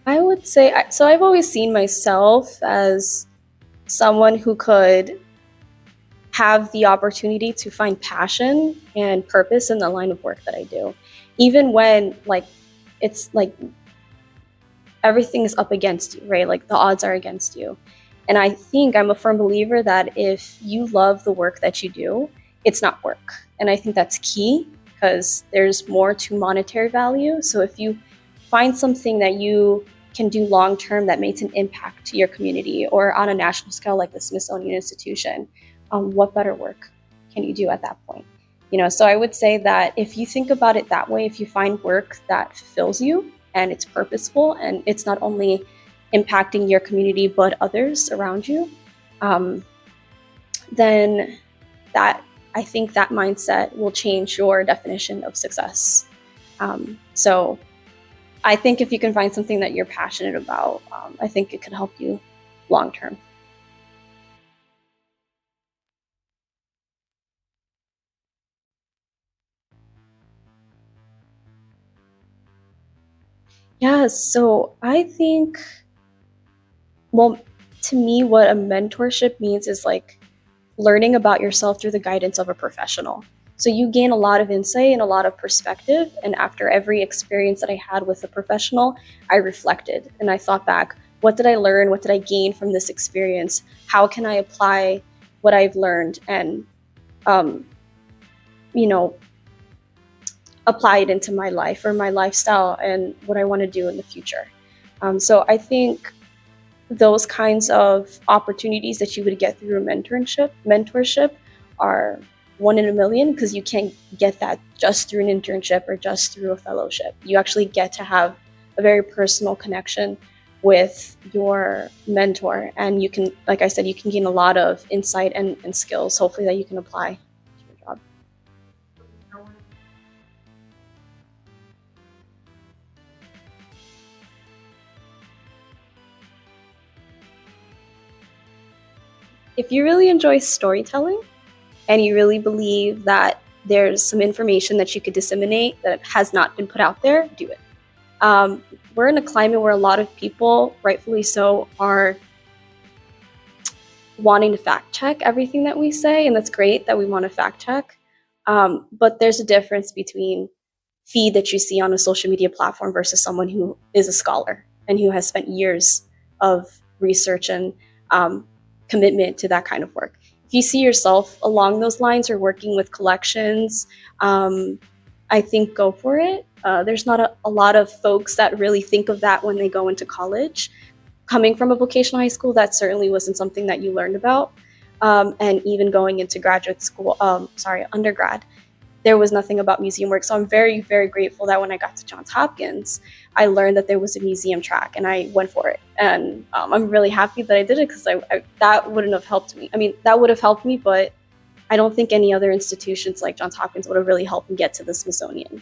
I would say, so I've always seen myself as someone who could have the opportunity to find passion and purpose in the line of work that I do. Even when like it's like everything is up against you, right? Like the odds are against you. And I think I'm a firm believer that if you love the work that you do, it's not work. And I think that's key because there's more to monetary value. So if you find something that you can do long term that makes an impact to your community or on a national scale like the Smithsonian Institution, what better work can you do at that point? You know, so I would say that if you think about it that way, if you find work that fulfills you and it's purposeful and it's not only impacting your community but others around you, then that I think that mindset will change your definition of success. So I think if you can find something that you're passionate about, I think it could help you long term. Yeah, so I think, well, to me, what a mentorship means is like learning about yourself through the guidance of a professional. So you gain a lot of insight and a lot of perspective. And after every experience that I had with a professional, I reflected and I thought back, what did I learn? What did I gain from this experience? How can I apply what I've learned and, um, you know, apply it into my life or my lifestyle and what I want to do in the future? So I think those kinds of opportunities that you would get through a mentorship are one in a million because you can't get that just through an internship or just through a fellowship. You actually get to have a very personal connection with your mentor, and you can, like I said, you can gain a lot of insight and skills, hopefully, that you can apply to your job. If you really enjoy storytelling and you really believe that there's some information that you could disseminate that has not been put out there, do it. We're in a climate where a lot of people, rightfully so, are wanting to fact check everything that we say, and that's great that we want to fact check. But there's a difference between feed that you see on a social media platform versus someone who is a scholar and who has spent years of research and commitment to that kind of work. If you see yourself along those lines or working with collections, I think go for it. There's not a lot of folks that really think of that when they go into college. Coming from a vocational high school, that certainly wasn't something that you learned about. And even going into graduate school, undergrad, there was nothing about museum work. So I'm very, very grateful that when I got to Johns Hopkins, I learned that there was a museum track and I went for it. And I'm really happy that I did it because that wouldn't have helped me. I mean, that would have helped me, but I don't think any other institutions like Johns Hopkins would have really helped me get to the Smithsonian.